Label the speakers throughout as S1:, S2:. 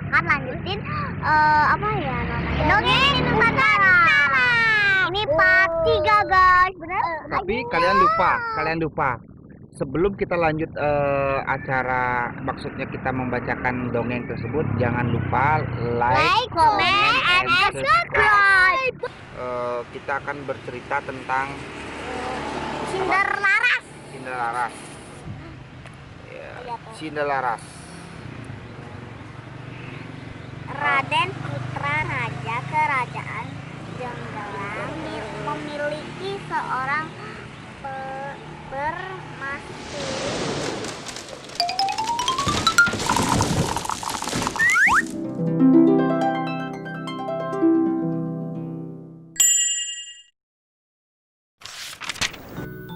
S1: akan lanjutin apa ya namanya? Dongeng Nusantara. Ini part 3 guys, bener?
S2: Tapi kalian lupa. Sebelum kita lanjut acara, maksudnya kita membacakan dongeng tersebut, jangan lupa like,
S1: comment, and subscribe.
S2: Kita akan bercerita tentang
S1: Cinderlaras.
S2: Cinderlaras. Ya, Cinderlaras.
S1: Raden putra raja kerajaan Jenggelang memiliki seorang permaisuri.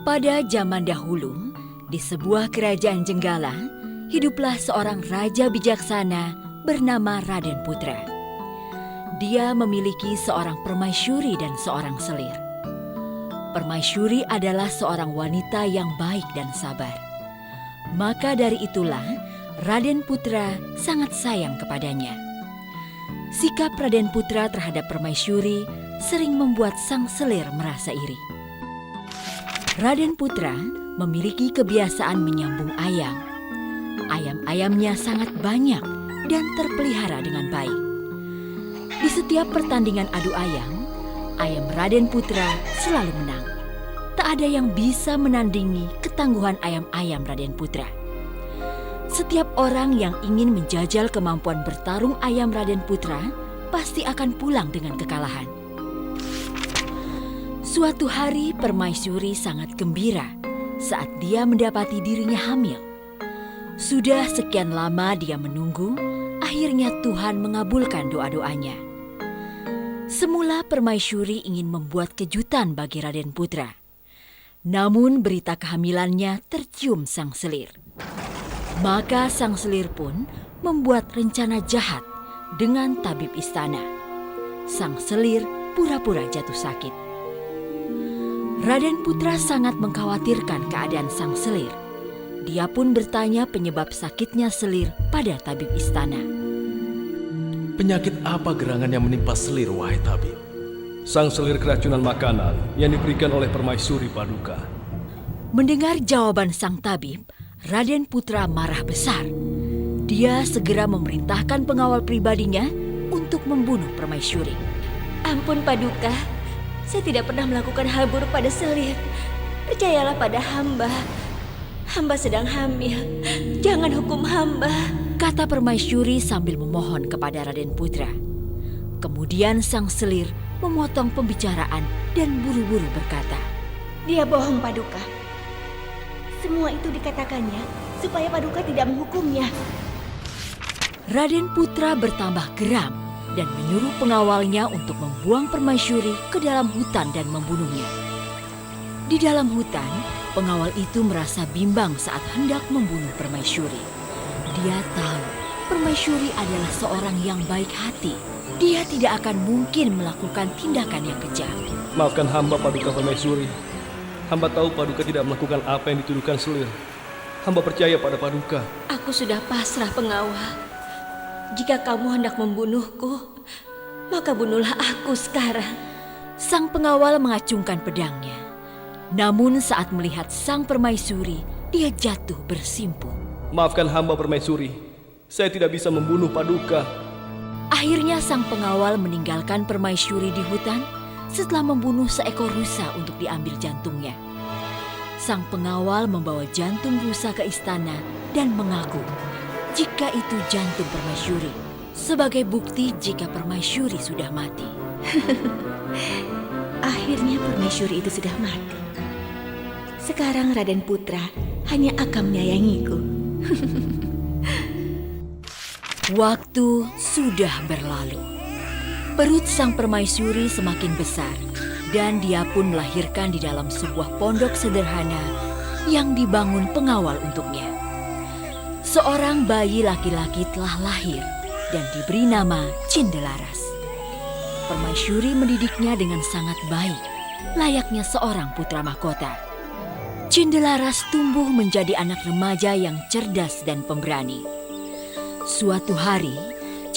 S3: Pada zaman dahulu, di sebuah kerajaan Jenggala, hiduplah seorang raja bijaksana bernama Raden Putra. Dia memiliki seorang permaisuri dan seorang selir. Permaisuri adalah seorang wanita yang baik dan sabar. Maka dari itulah, Raden Putra sangat sayang kepadanya. Sikap Raden Putra terhadap permaisuri sering membuat sang selir merasa iri. Raden Putra memiliki kebiasaan menyambung ayam. Ayam-ayamnya sangat banyak dan terpelihara dengan baik. Di setiap pertandingan adu ayam, ayam Raden Putra selalu menang. Tak ada yang bisa menandingi ketangguhan ayam-ayam Raden Putra. Setiap orang yang ingin menjajal kemampuan bertarung ayam Raden Putra pasti akan pulang dengan kekalahan. Suatu hari permaisuri sangat gembira saat dia mendapati dirinya hamil. Sudah sekian lama dia menunggu, akhirnya Tuhan mengabulkan doa-doanya. Semula permaisuri ingin membuat kejutan bagi Raden Putra. Namun berita kehamilannya tercium sang selir. Maka sang selir pun membuat rencana jahat dengan tabib istana. Sang selir pura-pura jatuh sakit. Raden Putra sangat mengkhawatirkan keadaan sang selir. Dia pun bertanya penyebab sakitnya selir pada tabib istana.
S4: Penyakit apa gerangan yang menimpa selir, wahai tabib? Sang selir keracunan makanan yang diberikan oleh permaisuri Paduka.
S3: Mendengar jawaban sang tabib, Raden Putra marah besar. Dia segera memerintahkan pengawal pribadinya untuk membunuh permaisuri.
S5: Ampun Paduka, saya tidak pernah melakukan hal buruk pada selir. Percayalah pada hamba. Hamba sedang hamil. Jangan hukum hamba,
S3: kata permaisuri sambil memohon kepada Raden Putra. Kemudian sang selir memotong pembicaraan dan buru-buru berkata,
S5: dia bohong Paduka. Semua itu dikatakannya supaya Paduka tidak menghukumnya.
S3: Raden Putra bertambah geram dan menyuruh pengawalnya untuk membuang permaisuri ke dalam hutan dan membunuhnya. Di dalam hutan, pengawal itu merasa bimbang saat hendak membunuh permaisuri. Dia tahu permaisuri adalah seorang yang baik hati. Dia tidak akan mungkin melakukan tindakan yang kejam.
S4: Maafkan hamba Paduka permaisuri. Hamba tahu Paduka tidak melakukan apa yang dituduhkan selir. Hamba percaya pada Paduka.
S5: Aku sudah pasrah pengawal. Jika kamu hendak membunuhku, maka bunuhlah aku sekarang.
S3: Sang pengawal mengacungkan pedangnya. Namun saat melihat sang permaisuri, dia jatuh bersimpuh.
S4: Maafkan hamba permaisuri. Saya tidak bisa membunuh Paduka.
S3: Akhirnya sang pengawal meninggalkan permaisuri di hutan setelah membunuh seekor rusa untuk diambil jantungnya. Sang pengawal membawa jantung rusa ke istana dan mengaku jika itu jantung permaisuri, sebagai bukti jika permaisuri sudah mati.
S5: Akhirnya permaisuri itu sudah mati. Sekarang Raden Putra hanya akan menyayangiku.
S3: Waktu sudah berlalu. Perut sang permaisuri semakin besar dan dia pun melahirkan di dalam sebuah pondok sederhana yang dibangun pengawal untuknya. Seorang bayi laki-laki telah lahir dan diberi nama Cinderlaras. Permaisuri mendidiknya dengan sangat baik, layaknya seorang putra mahkota. Cinderlaras tumbuh menjadi anak remaja yang cerdas dan pemberani. Suatu hari,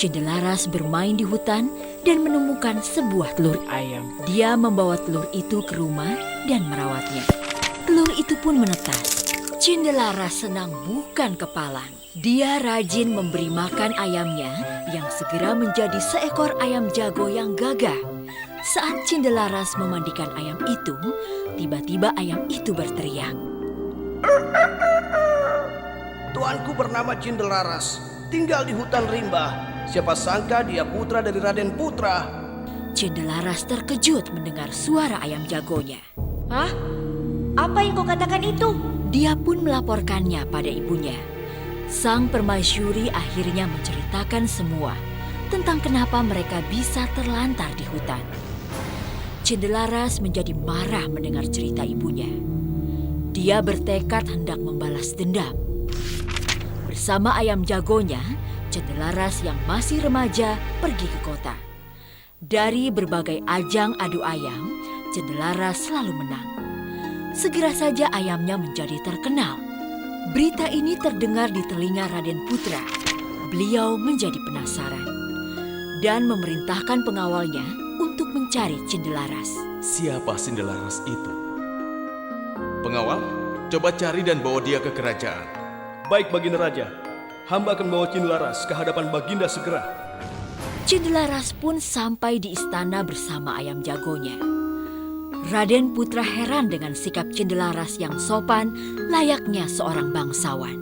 S3: Cindelaras bermain di hutan dan menemukan sebuah telur ayam. Dia membawa telur itu ke rumah dan merawatnya. Telur itu pun menetas. Cindelaras senang bukan kepalang. Dia rajin memberi makan ayamnya yang segera menjadi seekor ayam jago yang gagah. Saat Cindelaras memandikan ayam itu, tiba-tiba ayam itu berteriak.
S4: Tuanku bernama Cindelaras, tinggal di hutan rimba. Siapa sangka dia putra dari Raden Putra.
S3: Cindelaras terkejut mendengar suara ayam jagonya.
S5: Hah? Apa yang kau katakan itu?
S3: Dia pun melaporkannya pada ibunya. Sang permaisuri akhirnya menceritakan semua tentang kenapa mereka bisa terlantar di hutan. Cindelaras menjadi marah mendengar cerita ibunya. Dia bertekad hendak membalas dendam. Bersama ayam jagonya, Cindelaras yang masih remaja pergi ke kota. Dari berbagai ajang adu ayam, Cindelaras selalu menang. Segera saja ayamnya menjadi terkenal. Berita ini terdengar di telinga Raden Putra. Beliau menjadi penasaran dan memerintahkan pengawalnya untuk mencari Cindelaras.
S4: Siapa Cindelaras itu? Pengawal, coba cari dan bawa dia ke kerajaan. Baik, Baginda Raja. Hamba akan membawa Cindelaras ke hadapan Baginda segera.
S3: Cindelaras pun sampai di istana bersama ayam jagonya. Raden Putra heran dengan sikap Cindelaras yang sopan, layaknya seorang bangsawan.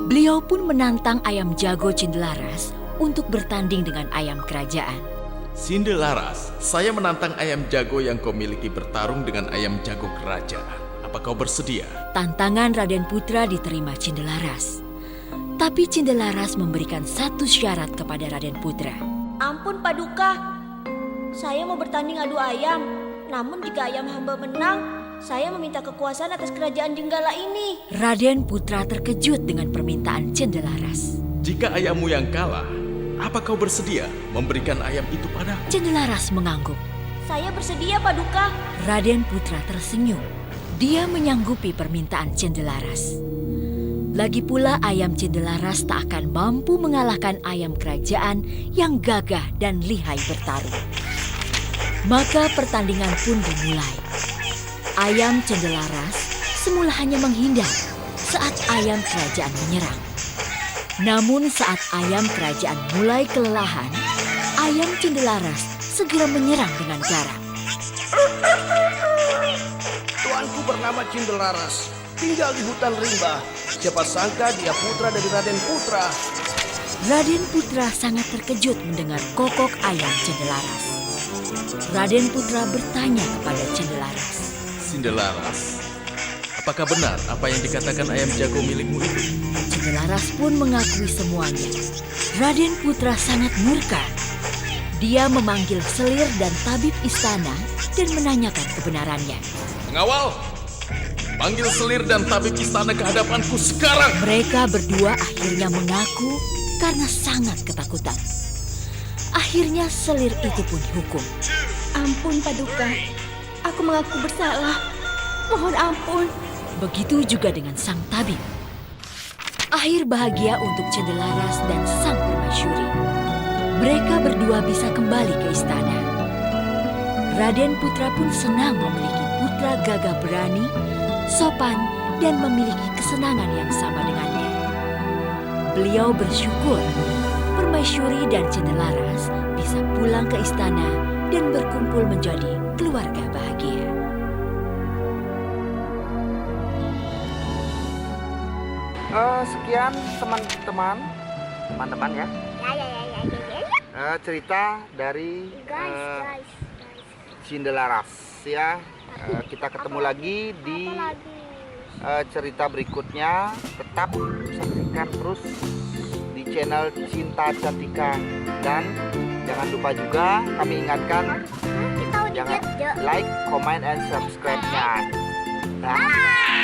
S3: Beliau pun menantang ayam jago Cindelaras untuk bertanding dengan ayam kerajaan.
S6: Cindelaras, saya menantang ayam jago yang kau miliki bertarung dengan ayam jago kerajaan. Apa kau bersedia?
S3: Tantangan Raden Putra diterima Cindelaras. Tapi Cindelaras memberikan satu syarat kepada Raden Putra.
S5: Ampun Paduka, saya mau bertanding adu ayam. Namun jika ayam hamba menang, saya meminta kekuasaan atas kerajaan Jenggala ini.
S3: Raden Putra terkejut dengan permintaan Cindelaras.
S6: Jika ayammu yang kalah, apa kau bersedia memberikan ayam itu padaku?
S3: Cindelaras mengangguk.
S5: Saya bersedia Paduka.
S3: Raden Putra tersenyum. Dia menyanggupi permintaan Cindelaras. Lagi pula ayam Cindelaras tak akan mampu mengalahkan ayam kerajaan yang gagah dan lihai bertarung. Maka pertandingan pun dimulai. Ayam Cindelaras semula hanya menghindar saat ayam kerajaan menyerang. Namun saat ayam kerajaan mulai kelelahan, ayam Cindelaras segera menyerang dengan garang.
S4: Tuanku bernama Cindelaras, tinggal di hutan rimba. Siapa sangka dia putra dari Raden Putra.
S3: Raden Putra sangat terkejut mendengar kokok ayam Cindelaras. Raden Putra bertanya kepada Cindelaras.
S6: Cindelaras, apakah benar apa yang dikatakan ayam jago milikmu itu?
S3: Cindelaras pun mengakui semuanya. Raden Putra sangat murka. Dia memanggil selir dan tabib istana dan menanyakan kebenarannya.
S6: Pengawal, panggil selir dan tabib istana ke hadapanku sekarang.
S3: Mereka berdua akhirnya mengaku karena sangat ketakutan. Akhirnya selir itu pun dihukum.
S5: Ampun Paduka, aku mengaku bersalah. Mohon ampun.
S3: Begitu juga dengan sang tabib. Akhir bahagia untuk Cindelaras dan sang permaisuri. Mereka berdua bisa kembali ke istana. Raden Putra pun senang memiliki putra gagah berani, sopan, dan memiliki kesenangan yang sama dengannya. Beliau bersyukur permaisuri dan Cindelaras bisa pulang ke istana dan berkumpul menjadi keluarga bahagia.
S2: Sekian teman-teman ya. Cerita dari
S1: Guys.
S2: Cindelaras ya. Kita ketemu lagi di cerita berikutnya. Tetap saksikan terus di channel Cinta Cantika, dan jangan lupa juga kami ingatkan
S1: Kita udah
S2: jangan like, comment, and subscribe-nya. Dah.